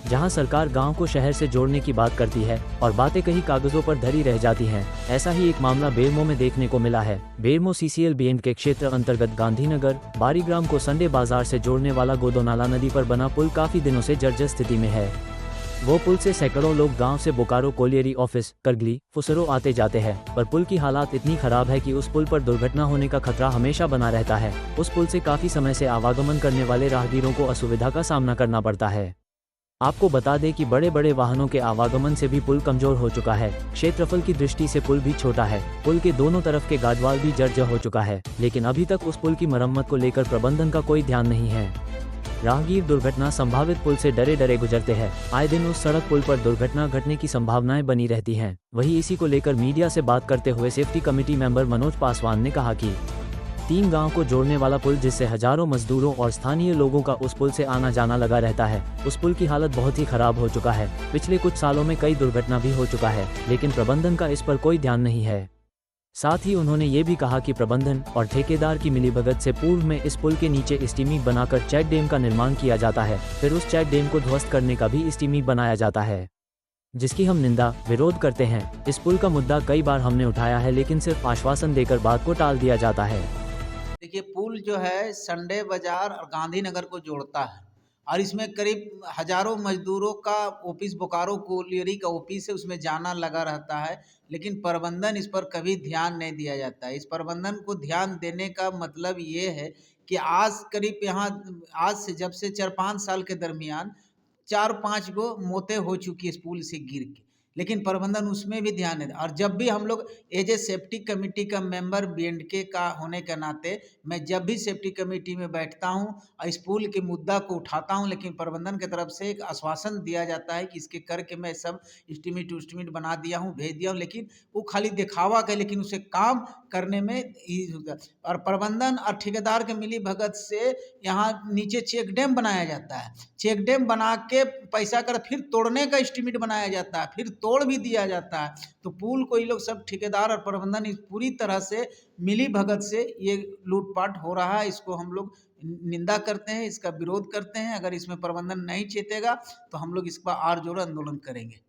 जहां सरकार गांव को शहर से जोड़ने की बात करती है और बातें कहीं कागजों पर धरी रह जाती हैं। ऐसा ही एक मामला बेरमो में देखने को मिला है। बेरमो सीसीएल बैंड के क्षेत्र अंतर्गत गांधीनगर बारीग्राम को संडे बाजार से जोड़ने वाला गोदोनाला नदी पर बना पुल काफी दिनों से जर्जर स्थिति में है। वो पुल से सैकड़ों लोग गांव से बोकारो कोलियरी ऑफिस करगली फुसरो आते जाते हैं, पर पुल की हालात इतनी खराब है कि उस पुल पर दुर्घटना होने का खतरा हमेशा बना रहता है। उस पुल से काफी समय से आवागमन करने वाले राहगीरों को असुविधा का सामना करना पड़ता है। आपको बता दें कि बड़े बड़े वाहनों के आवागमन से भी पुल कमजोर हो चुका है। क्षेत्रफल की दृष्टि से पुल भी छोटा है। पुल के दोनों तरफ के गार्डवाल भी जर्जर हो चुका है, लेकिन अभी तक उस पुल की मरम्मत को लेकर प्रबंधन का कोई ध्यान नहीं है। राहगीर दुर्घटना संभावित पुल से डरे डरे गुजरते हैं। आए दिन उस सड़क पुल पर दुर्घटना घटने की संभावनाएं बनी रहती हैं। वहीं इसी को लेकर मीडिया से बात करते हुए safety committee member Manoj Paswan ने कहा कि 3 गांव को जोड़ने वाला पुल, जिससे हजारों मजदूरों और स्थानीय लोगों का उस पुल से आना जाना लगा रहता है, उस पुल की हालत बहुत ही खराब हो चुका है। पिछले कुछ सालों में कई दुर्घटना भी हो चुका है, लेकिन प्रबंधन का इस पर कोई ध्यान नहीं है। साथ ही उन्होंने ये भी कहा कि प्रबंधन और ठेकेदार की मिलीभगत से पूर्व में इस पुल के नीचे स्टीमिंग बनाकर चेक डैम का निर्माण किया जाता है, फिर उस चेक डैम को ध्वस्त करने का भी स्टीमिंग बनाया जाता है, जिसकी हम निंदा विरोध करते हैं। इस पुल का मुद्दा कई बार हमने उठाया है, लेकिन सिर्फ आश्वासन देकर बात को टाल दिया जाता है। देखिए, पुल जो है संडे बाजार और गांधीनगर को जोड़ता है और इसमें करीब हजारों मजदूरों का ऑफिस बोकारो कोलियरी का ऑफिस है, उसमें जाना लगा रहता है, लेकिन प्रबंधन इस पर कभी ध्यान नहीं दिया जाता है। इस प्रबंधन को ध्यान देने का मतलब ये है कि आज करीब यहाँ आज से जब से 4-5 साल के दरमियान 4-5 गो मौतें हो चुकी है इस पुल से गिर के, लेकिन प्रबंधन उसमें भी ध्यान नहीं। और जब भी हम लोग एज ए सेफ्टी कमेटी का मेंबर बीएंडके का होने के नाते मैं जब भी सेफ्टी कमेटी में बैठता हूं और इस पुल के मुद्दा को उठाता हूं, लेकिन प्रबंधन की तरफ से एक आश्वासन दिया जाता है कि इसके करके मैं सब इस्टीमेट उस्टीमेट बना दिया हूं, भेज दिया हूं, लेकिन वो खाली दिखावा का, लेकिन उसे काम करने में और प्रबंधन और ठेकेदार के मिली भगत से यहाँ नीचे चेक डैम बनाया जाता है। चेक डैम बना के पैसा कर फिर तोड़ने का एस्टीमेट बनाया जाता है, फिर तोड़ भी दिया जाता है। तो पुल को ये लोग सब ठेकेदार और प्रबंधन इस पूरी तरह से मिली भगत से ये लूटपाट हो रहा है। इसको हम लोग निंदा करते हैं, इसका विरोध करते हैं। अगर इसमें प्रबंधन नहीं चेतेगा तो हम लोग इस पर और जोर आंदोलन करेंगे।